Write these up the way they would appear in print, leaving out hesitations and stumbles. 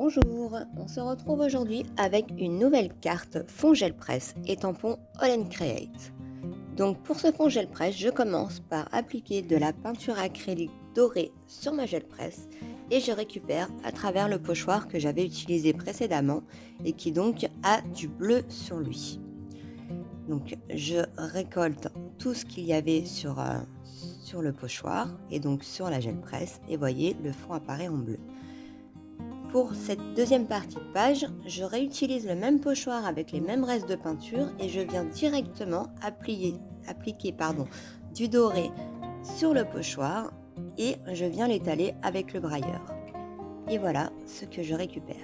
Bonjour, on se retrouve aujourd'hui avec une nouvelle carte fond gel presse et tampon All Create. Donc pour ce fond gel presse, je commence par appliquer de la peinture acrylique dorée sur ma gel presse et je récupère à travers le pochoir que j'avais utilisé précédemment et qui donc a du bleu sur lui. Donc je récolte tout ce qu'il y avait sur le pochoir et donc sur la gel presse et voyez, le fond apparaît en bleu. Pour cette deuxième partie de page, je réutilise le même pochoir avec les mêmes restes de peinture et je viens directement appliquer du doré sur le pochoir et je viens l'étaler avec le brailleur. Et voilà ce que je récupère.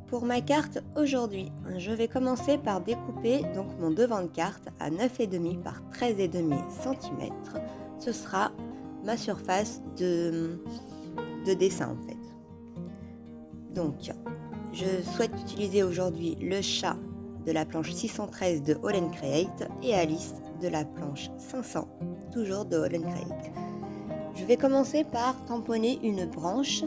Pour ma carte aujourd'hui, je vais commencer par découper donc mon devant de carte à 9,5 par 13,5 cm. Ce sera ma surface de dessin en fait. Donc, je souhaite utiliser aujourd'hui le chat de la planche 613 de All Create et Alice de la planche 500, toujours de All Create. Je vais commencer par tamponner une branche.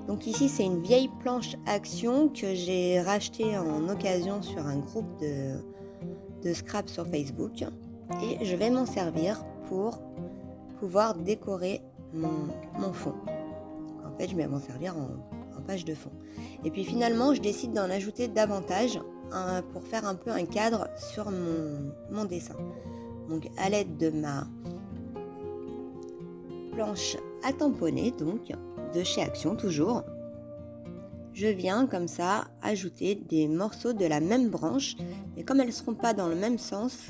Donc ici, c'est une vieille planche Action que j'ai rachetée en occasion sur un groupe de scrap sur Facebook. Et je vais m'en servir pour pouvoir décorer mon fond. Donc, en fait, je vais m'en servir en page de fond. Et puis finalement, je décide d'en ajouter davantage pour faire un peu un cadre sur mon dessin. Donc à l'aide de ma planche à tamponner, donc de chez Action toujours, je viens comme ça ajouter des morceaux de la même branche, mais comme elles ne seront pas dans le même sens,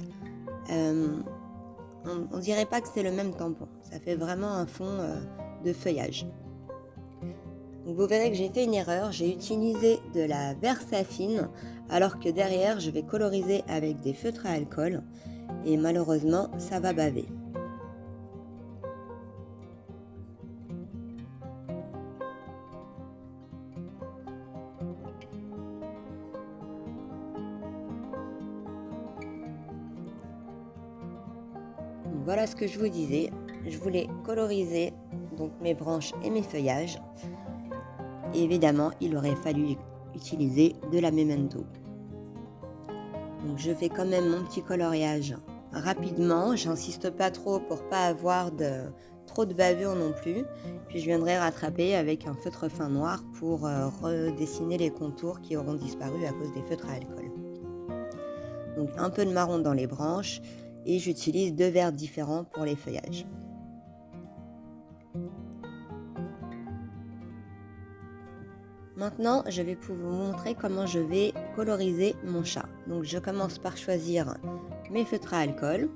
on dirait pas que c'est le même tampon. Ça fait vraiment un fond de feuillage. Donc vous verrez que j'ai fait une erreur, j'ai utilisé de la Versafine alors que derrière je vais coloriser avec des feutres à alcool et malheureusement ça va baver. Voilà ce que je vous disais, je voulais coloriser donc mes branches et mes feuillages. Et évidemment, il aurait fallu utiliser de la Memento. Donc je fais quand même mon petit coloriage rapidement, j'insiste pas trop pour pas avoir trop de bavure non plus. Puis je viendrai rattraper avec un feutre fin noir pour redessiner les contours qui auront disparu à cause des feutres à alcool. Donc un peu de marron dans les branches et j'utilise 2 verres différents pour les feuillages. Maintenant, je vais vous montrer comment je vais coloriser mon chat. Donc je commence par choisir mes feutres à alcool.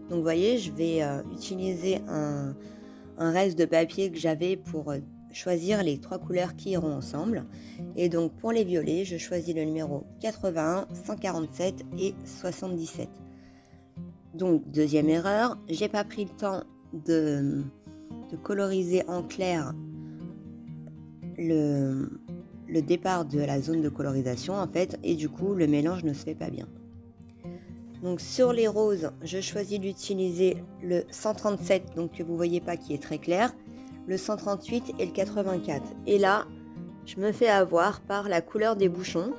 Donc vous voyez, je vais utiliser un reste de papier que j'avais pour choisir les 3 couleurs qui iront ensemble. Et donc pour les violets, je choisis le numéro 81, 147 et 77. Donc deuxième erreur, j'ai pas pris le temps de coloriser en clair le départ de la zone de colorisation en fait, et du coup le mélange ne se fait pas bien. Donc sur les roses, je choisis d'utiliser le 137, donc que vous voyez pas qui est très clair, le 138 et le 84. Et là, je me fais avoir par la couleur des bouchons.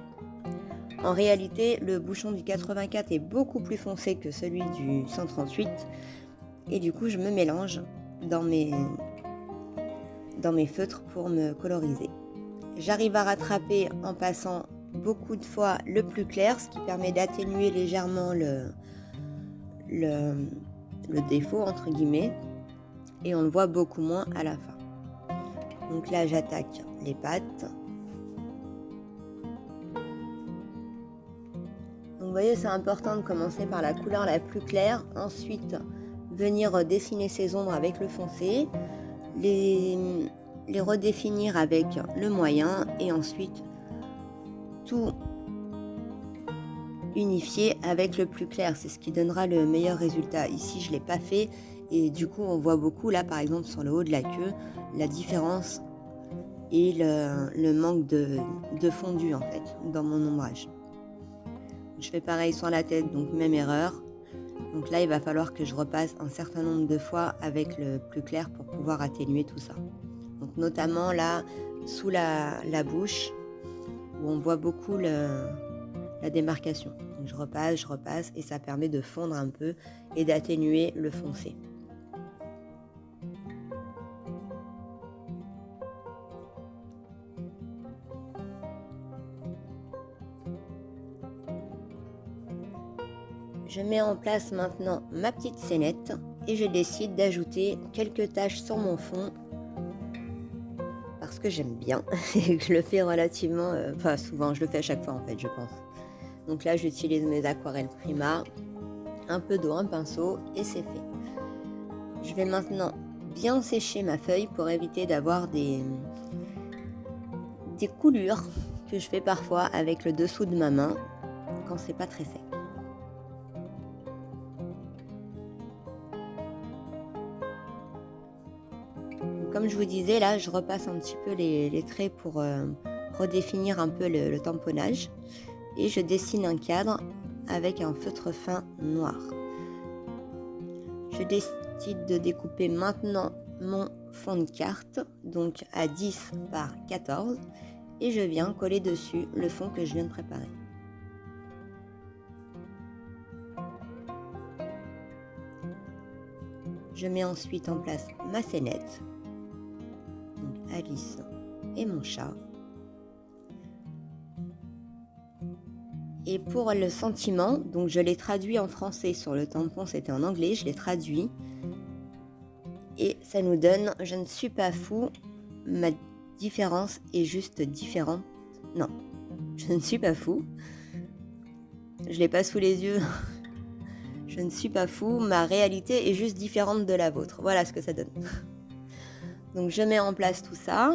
En réalité, le bouchon du 84 est beaucoup plus foncé que celui du 138 et du coup je me mélange dans mes feutres pour me coloriser. J'arrive à rattraper en passant beaucoup de fois le plus clair, ce qui permet d'atténuer légèrement le défaut entre guillemets et on le voit beaucoup moins à la fin. Donc là j'attaque les pattes. Donc vous voyez, c'est important de commencer par la couleur la plus claire, ensuite venir dessiner ses ombres avec le foncé, les redéfinir avec le moyen et ensuite tout unifier avec le plus clair. C'est ce qui donnera le meilleur résultat. Ici, je ne l'ai pas fait et du coup, on voit beaucoup là, par exemple, sur le haut de la queue, la différence et le manque de fondu en fait dans mon ombrage. Je fais pareil sur la tête, donc même erreur. Donc là, il va falloir que je repasse un certain nombre de fois avec le plus clair pour pouvoir atténuer tout ça. Donc notamment là, sous la bouche, où on voit beaucoup la démarcation. Donc je repasse et ça permet de fondre un peu et d'atténuer le foncé. Je mets en place maintenant ma petite scénette et je décide d'ajouter quelques taches sur mon fond parce que j'aime bien et que je le fais relativement, enfin souvent, je le fais à chaque fois en fait, je pense. Donc là, j'utilise mes aquarelles Prima, un peu d'eau, un pinceau et c'est fait. Je vais maintenant bien sécher ma feuille pour éviter d'avoir des coulures que je fais parfois avec le dessous de ma main quand c'est pas très sec. Comme je vous disais, là, je repasse un petit peu les traits pour redéfinir un peu le tamponnage. Et je dessine un cadre avec un feutre fin noir. Je décide de découper maintenant mon fond de carte, donc à 10 par 14. Et je viens coller dessus le fond que je viens de préparer. Je mets ensuite en place ma scénette. Donc Alice et mon chat. Et pour le sentiment, donc je l'ai traduit en français sur le tampon, c'était en anglais, je l'ai traduit. Et ça nous donne « Je ne suis pas fou, ma différence est juste différente. » Non, je ne suis pas fou. Je l'ai pas sous les yeux. Je ne suis pas fou, ma réalité est juste différente de la vôtre. Voilà ce que ça donne. Donc je mets en place tout ça.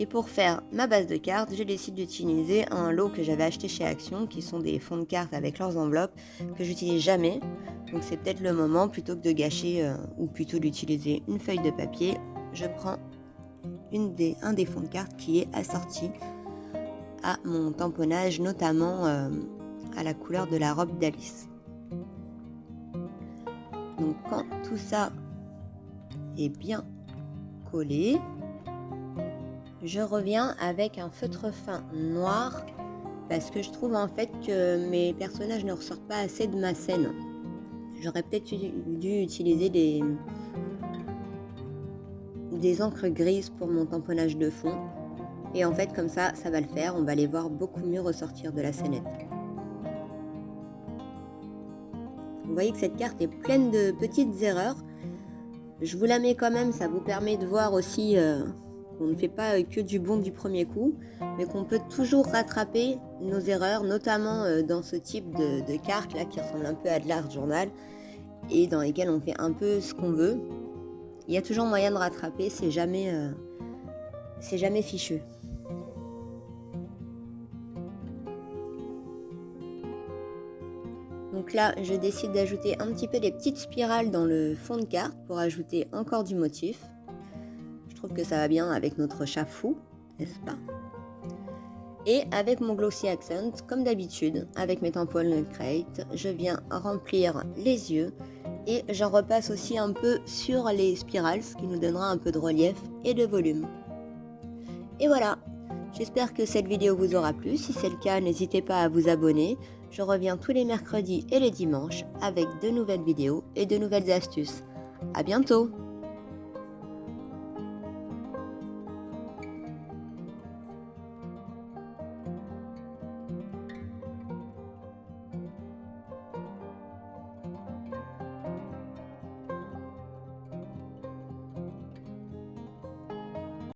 Et pour faire ma base de cartes, je décide d'utiliser un lot que j'avais acheté chez Action, qui sont des fonds de cartes avec leurs enveloppes, que j'utilise jamais. Donc c'est peut-être le moment, plutôt que de gâcher, ou plutôt d'utiliser une feuille de papier, je prends un des fonds de cartes qui est assorti à mon tamponnage, notamment à la couleur de la robe d'Alice. Donc quand tout ça est bien collé, je reviens avec un feutre fin noir parce que je trouve en fait que mes personnages ne ressortent pas assez de ma scène. J'aurais peut-être dû utiliser des encres grises pour mon tamponnage de fond. Et en fait comme ça va le faire, on va les voir beaucoup mieux ressortir de la scénette. Vous voyez que cette carte est pleine de petites erreurs. Je vous la mets quand même, ça vous permet de voir aussi qu'on ne fait pas que du bon du premier coup, mais qu'on peut toujours rattraper nos erreurs, notamment dans ce type de carte là qui ressemble un peu à de l'art journal et dans lesquelles on fait un peu ce qu'on veut. Il y a toujours moyen de rattraper, c'est jamais fichu. Donc là, je décide d'ajouter un petit peu des petites spirales dans le fond de carte pour ajouter encore du motif. Je trouve que ça va bien avec notre chat fou, n'est-ce pas? Et avec mon Glossy Accent, comme d'habitude, avec mes tampons Crate, je viens remplir les yeux et j'en repasse aussi un peu sur les spirales, ce qui nous donnera un peu de relief et de volume. Et voilà, j'espère que cette vidéo vous aura plu. Si c'est le cas, n'hésitez pas à vous abonner. Je reviens tous les mercredis et les dimanches avec de nouvelles vidéos et de nouvelles astuces. À bientôt!